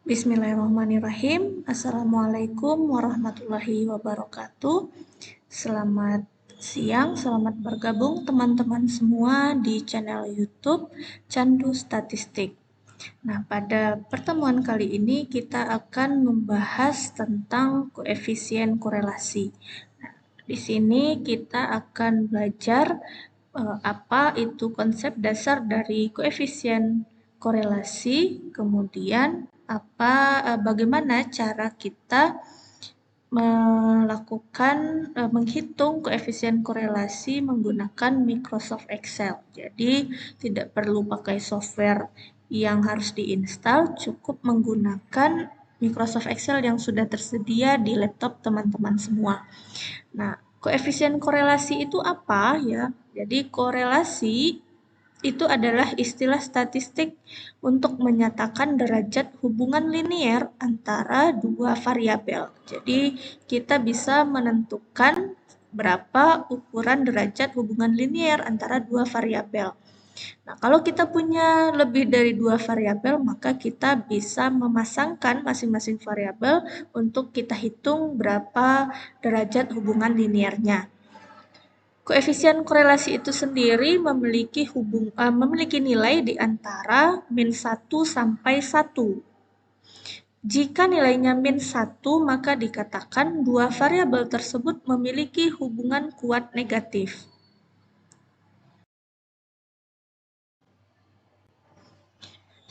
Bismillahirrahmanirrahim. Assalamualaikum warahmatullahi wabarakatuh. Selamat siang, selamat bergabung teman-teman semua di channel YouTube Candu Statistik. Nah, pada pertemuan kali ini kita akan membahas tentang koefisien korelasi. Nah, di sini kita akan belajar apa itu konsep dasar dari koefisien korelasi, kemudian bagaimana cara kita menghitung koefisien korelasi menggunakan Microsoft Excel. Jadi tidak perlu pakai software yang harus diinstal, cukup menggunakan Microsoft Excel yang sudah tersedia di laptop teman-teman semua. Nah, koefisien korelasi itu apa ya? Jadi korelasi itu adalah istilah statistik untuk menyatakan derajat hubungan linier antara dua variabel. Jadi kita bisa menentukan berapa ukuran derajat hubungan linier antara dua variabel. Nah, kalau kita punya lebih dari dua variabel, maka kita bisa memasangkan masing-masing variabel untuk kita hitung berapa derajat hubungan liniernya. Koefisien korelasi itu sendiri memiliki nilai di antara min 1 sampai 1. Jika nilainya min 1, maka dikatakan dua variabel tersebut memiliki hubungan kuat negatif.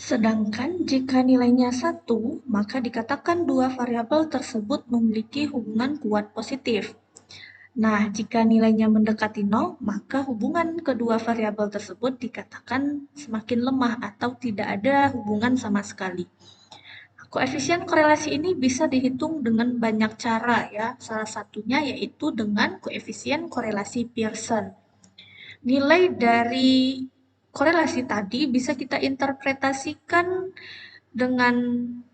Sedangkan jika nilainya 1, maka dikatakan dua variabel tersebut memiliki hubungan kuat positif. Nah, jika nilainya mendekati 0, maka hubungan kedua variabel tersebut dikatakan semakin lemah atau tidak ada hubungan sama sekali. Koefisien korelasi ini bisa dihitung dengan banyak cara ya. Salah satunya yaitu dengan koefisien korelasi Pearson. Nilai dari korelasi tadi bisa kita interpretasikan dengan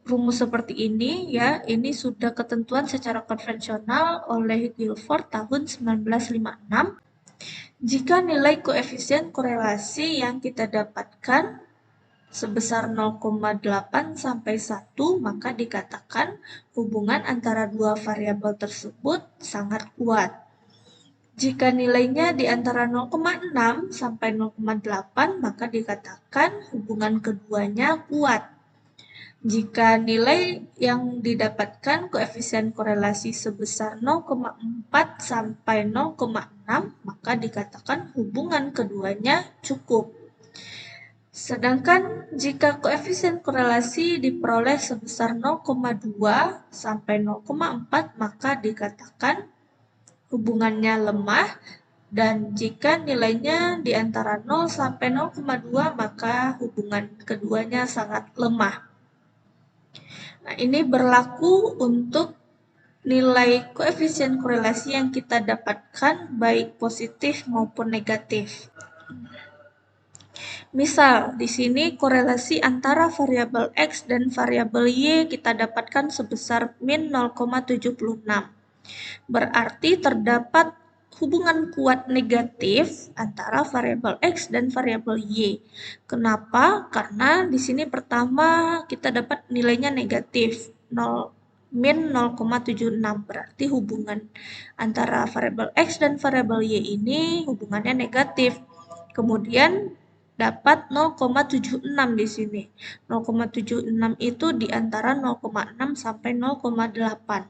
rumus seperti ini ya. Ini sudah ketentuan secara konvensional oleh Guilford tahun 1956. Jika nilai koefisien korelasi yang kita dapatkan sebesar 0,8 sampai 1, maka dikatakan hubungan antara dua variabel tersebut sangat kuat. Jika nilainya di antara 0,6 sampai 0,8, maka dikatakan hubungan keduanya kuat. Jika nilai yang didapatkan koefisien korelasi sebesar 0,4 sampai 0,6, maka dikatakan hubungan keduanya cukup. Sedangkan jika koefisien korelasi diperoleh sebesar 0,2 sampai 0,4, maka dikatakan hubungannya lemah, dan jika nilainya di antara 0 sampai 0,2, maka hubungan keduanya sangat lemah. Nah, ini berlaku untuk nilai koefisien korelasi yang kita dapatkan baik positif maupun negatif. Misal, di sini korelasi antara variabel X dan variabel Y kita dapatkan sebesar min 0,76. Berarti terdapat hubungan kuat negatif antara variabel X dan variabel Y. Kenapa? Karena di sini pertama kita dapat nilainya negatif, min 0,76. Berarti hubungan antara variabel X dan variabel Y ini hubungannya negatif. Kemudian dapat 0,76 di sini. 0,76 itu di antara 0,6 sampai 0,8.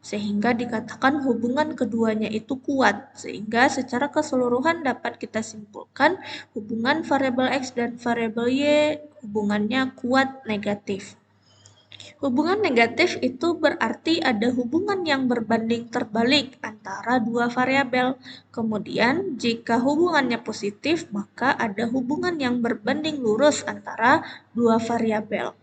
Sehingga dikatakan hubungan keduanya itu kuat. Sehingga secara keseluruhan dapat kita simpulkan hubungan variabel X dan variabel Y hubungannya kuat negatif. Hubungan negatif itu berarti ada hubungan yang berbanding terbalik antara dua variabel. Kemudian, jika hubungannya positif, maka ada hubungan yang berbanding lurus antara dua variabel.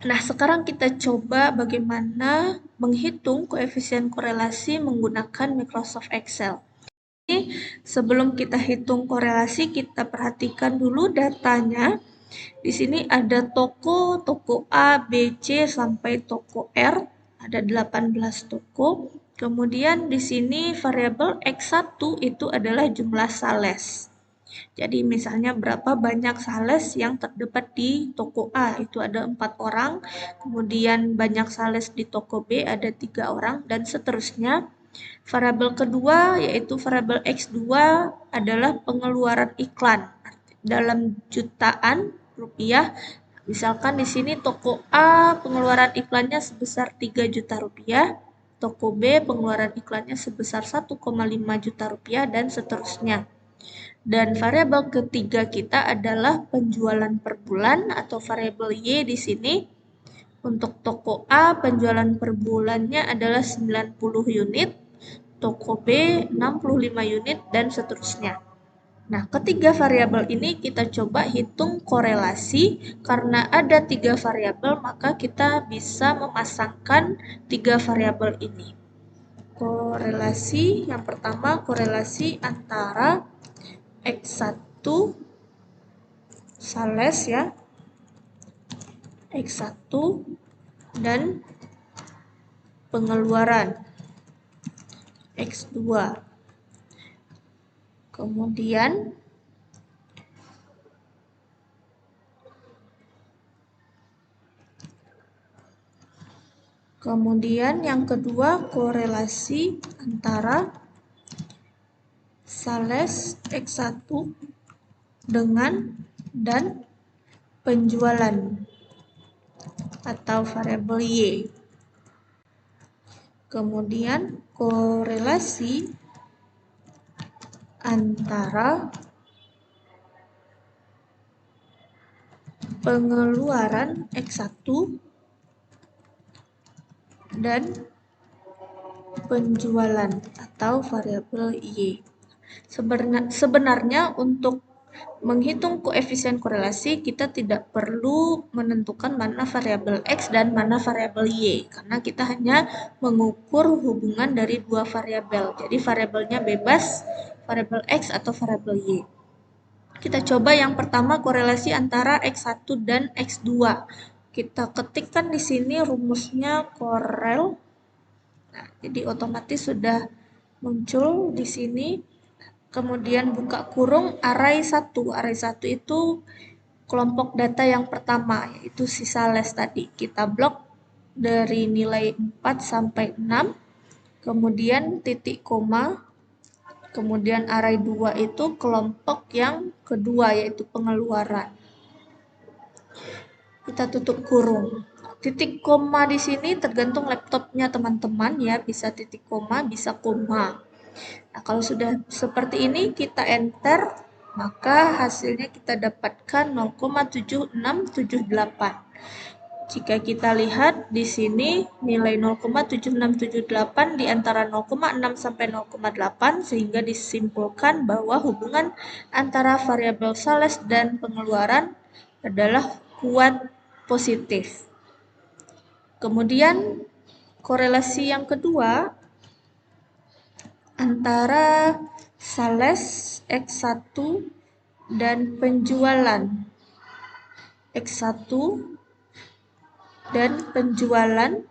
Nah, sekarang kita coba bagaimana menghitung koefisien korelasi menggunakan Microsoft Excel. Jadi, sebelum kita hitung korelasi, kita perhatikan dulu datanya. Di sini ada toko A, B, C sampai toko R, ada 18 toko. Kemudian di sini variabel X1 itu adalah jumlah sales. Jadi misalnya berapa banyak sales yang terdapat di toko A, itu ada 4 orang, kemudian banyak sales di toko B ada 3 orang, dan seterusnya. Variabel kedua yaitu variabel X2 adalah pengeluaran iklan dalam jutaan rupiah. Misalkan di sini toko A pengeluaran iklannya sebesar 3 juta rupiah, toko B pengeluaran iklannya sebesar 1,5 juta rupiah, dan seterusnya. Dan variabel ketiga kita adalah penjualan per bulan atau variabel Y di sini. Untuk toko A penjualan per bulannya adalah 90 unit, toko B 65 unit, dan seterusnya. Nah, ketiga variabel ini kita coba hitung korelasi. Karena ada 3 variabel, maka kita bisa memasangkan 3 variabel ini. Korelasi yang pertama, korelasi antara X1 sales ya, X1 dan pengeluaran X2. Kemudian yang kedua, korelasi antara sales X1 dengan dan penjualan atau variabel Y. Kemudian korelasi antara pengeluaran X1 dan penjualan atau variabel Y. Sebenarnya untuk menghitung koefisien korelasi kita tidak perlu menentukan mana variabel X dan mana variabel Y, karena kita hanya mengukur hubungan dari dua variabel. Jadi variabelnya bebas, variabel X atau variabel Y. Kita coba yang pertama, korelasi antara X1 dan X2. Kita ketikkan di sini rumusnya korel. Nah, jadi otomatis sudah muncul di sini. Kemudian buka kurung array 1. Array 1 itu kelompok data yang pertama, yaitu si sales tadi. Kita blok dari nilai 4 sampai 6, kemudian titik koma, kemudian array 2 itu kelompok yang kedua, yaitu pengeluaran. Kita tutup kurung. Titik koma di sini tergantung laptopnya teman-teman ya, bisa titik koma, bisa koma. Nah, kalau sudah seperti ini kita enter, maka hasilnya kita dapatkan 0,7678. Jika kita lihat di sini nilai 0,7678 di antara 0,6 sampai 0,8, sehingga disimpulkan bahwa hubungan antara variabel sales dan pengeluaran adalah kuat positif. Kemudian korelasi yang kedua antara sales X1 dan penjualan X1 dan penjualan,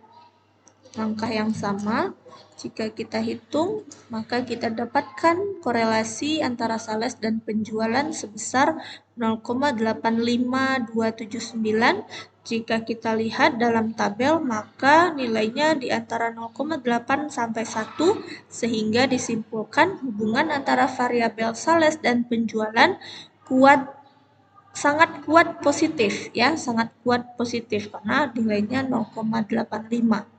langkah yang sama. Jika kita hitung, maka kita dapatkan korelasi antara sales dan penjualan sebesar 0,85279. Jika kita lihat dalam tabel, maka nilainya di antara 0,8 sampai 1, sehingga disimpulkan hubungan antara variabel sales dan penjualan sangat kuat positif ya, sangat kuat positif karena nilainya 0,85.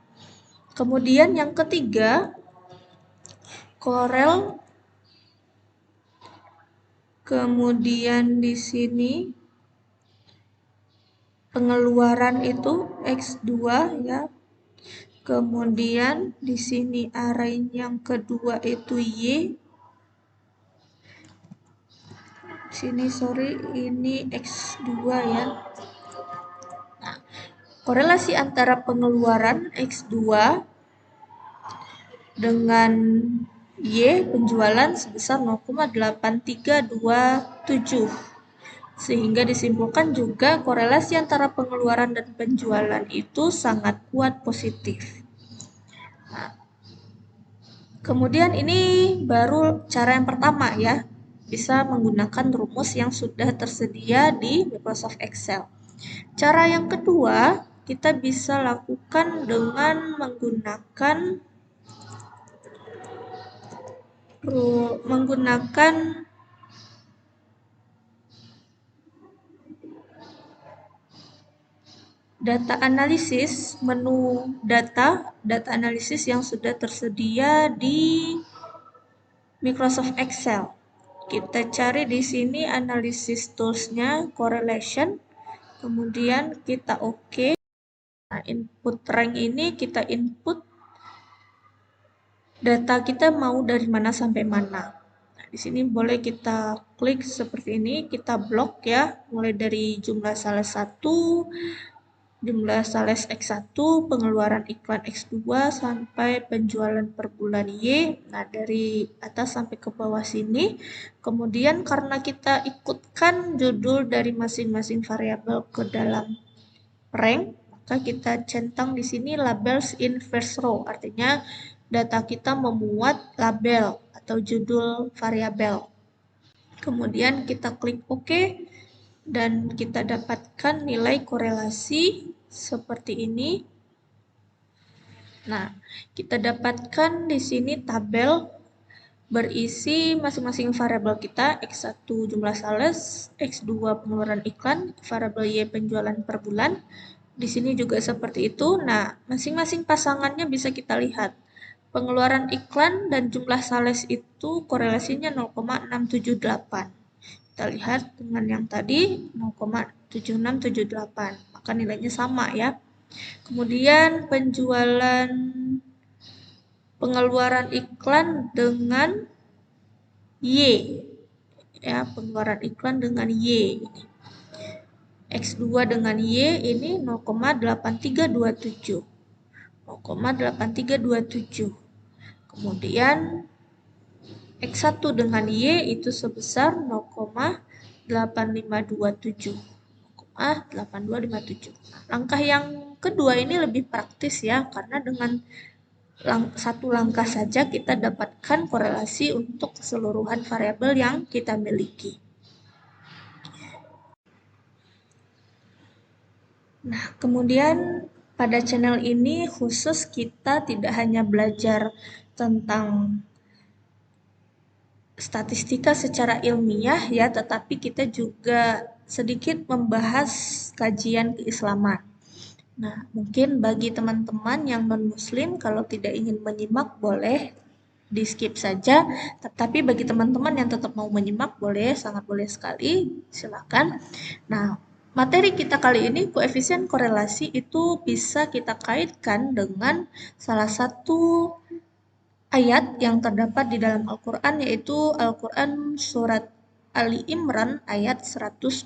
Kemudian yang ketiga, korel. Kemudian di sini pengeluaran itu X2 ya. Kemudian di sini array yang kedua itu Y. Sini ini X2 ya. Nah, korelasi antara pengeluaran X2 dengan Y penjualan sebesar 0,8327. Sehingga disimpulkan juga korelasi antara pengeluaran dan penjualan itu sangat kuat positif. Nah, kemudian ini baru cara yang pertama ya. bisa menggunakan rumus yang sudah tersedia di Microsoft Excel. Cara yang kedua, kita bisa lakukan dengan menggunakan data analisis, menu data analisis yang sudah tersedia di Microsoft Excel. Kita cari di sini analisis tools-nya, correlation, kemudian kita oke. Nah, input rank ini kita input data kita mau dari mana sampai mana. Nah, di sini boleh kita klik seperti ini, kita blok ya, mulai dari jumlah sales 1, jumlah sales X1, pengeluaran iklan X2, sampai penjualan per bulan Y. Nah, dari atas sampai ke bawah sini. Kemudian karena kita ikutkan judul dari masing-masing variabel ke dalam rank, maka kita centang di sini labels in first row. Artinya data kita memuat label atau judul variabel. Kemudian kita klik OK dan kita dapatkan nilai korelasi seperti ini. Nah, kita dapatkan di sini tabel berisi masing-masing variabel kita, X1 jumlah sales, X2 pengeluaran iklan, variabel Y penjualan per bulan. Di sini juga seperti itu. Nah, masing-masing pasangannya bisa kita lihat. Pengeluaran iklan dan jumlah sales itu korelasinya 0,678. Kita lihat dengan yang tadi 0,7678, maka nilainya sama ya. Kemudian pengeluaran iklan dengan Y. Ya, pengeluaran iklan dengan Y. X2 dengan Y ini 0,8327. 0,8327. Kemudian X1 dengan Y itu sebesar 0,8527. 0,8257. Langkah yang kedua ini lebih praktis ya, karena dengan satu langkah saja kita dapatkan korelasi untuk keseluruhan variabel yang kita miliki. Nah, kemudian pada channel ini khusus kita tidak hanya belajar tentang statistika secara ilmiah ya, tetapi kita juga sedikit membahas kajian keislaman. Nah, mungkin bagi teman-teman yang non-muslim kalau tidak ingin menyimak boleh di skip saja, tetapi bagi teman-teman yang tetap mau menyimak boleh, sangat boleh sekali, silakan. Nah, materi kita kali ini koefisien korelasi itu bisa kita kaitkan dengan salah satu ayat yang terdapat di dalam Al-Quran, yaitu Al-Quran surat Ali Imran ayat 112.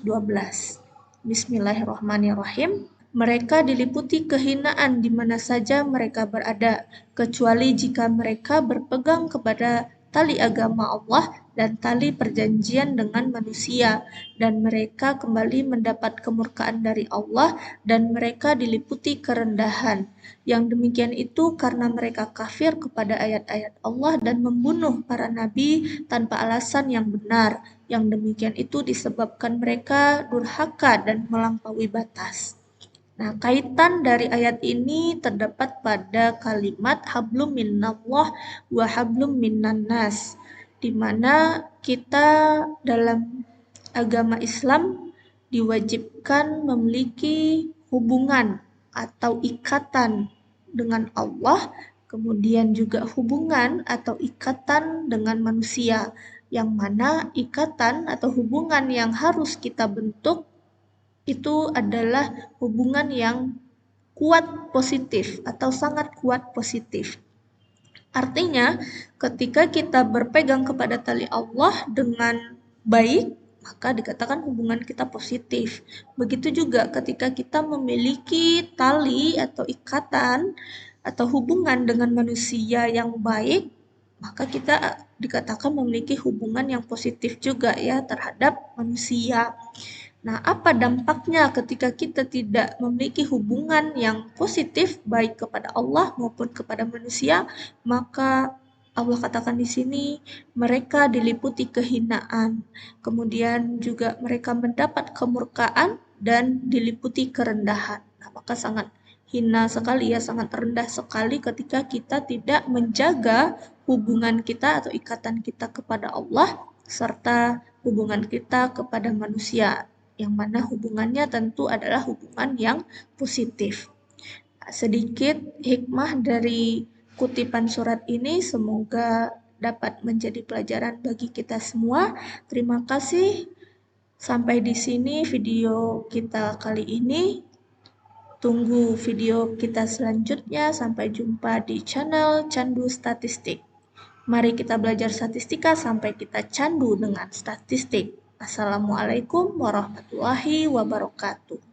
Bismillahirrahmanirrahim. Mereka diliputi kehinaan di mana saja mereka berada, kecuali jika mereka berpegang kepada tali agama Allah dan tali perjanjian dengan manusia, dan mereka kembali mendapat kemurkaan dari Allah, dan mereka diliputi kerendahan. Yang demikian itu karena mereka kafir kepada ayat-ayat Allah dan membunuh para nabi tanpa alasan yang benar. Yang demikian itu disebabkan mereka durhaka dan melampaui batas. Nah, kaitan dari ayat ini terdapat pada kalimat hablum minallah wa hablum minannas, di mana kita dalam agama Islam diwajibkan memiliki hubungan atau ikatan dengan Allah, kemudian juga hubungan atau ikatan dengan manusia, yang mana ikatan atau hubungan yang harus kita bentuk itu adalah hubungan yang kuat positif atau sangat kuat positif. Artinya, ketika kita berpegang kepada tali Allah dengan baik, maka dikatakan hubungan kita positif. Begitu juga ketika kita memiliki tali atau ikatan atau hubungan dengan manusia yang baik, maka kita dikatakan memiliki hubungan yang positif juga ya terhadap manusia. Nah, apa dampaknya ketika kita tidak memiliki hubungan yang positif baik kepada Allah maupun kepada manusia? Maka Allah katakan di sini, mereka diliputi kehinaan, kemudian juga mereka mendapat kemurkaan dan diliputi kerendahan. Nah, maka sangat hina sekali ya, sangat rendah sekali ketika kita tidak menjaga hubungan kita atau ikatan kita kepada Allah serta hubungan kita kepada manusia, yang mana hubungannya tentu adalah hubungan yang positif. Sedikit hikmah dari kutipan surat ini semoga dapat menjadi pelajaran bagi kita semua. Terima kasih. Sampai di sini video kita kali ini. Tunggu video kita selanjutnya. Sampai jumpa di channel Candu Statistik. Mari kita belajar statistika sampai kita candu dengan statistik. Assalamualaikum warahmatullahi wabarakatuh.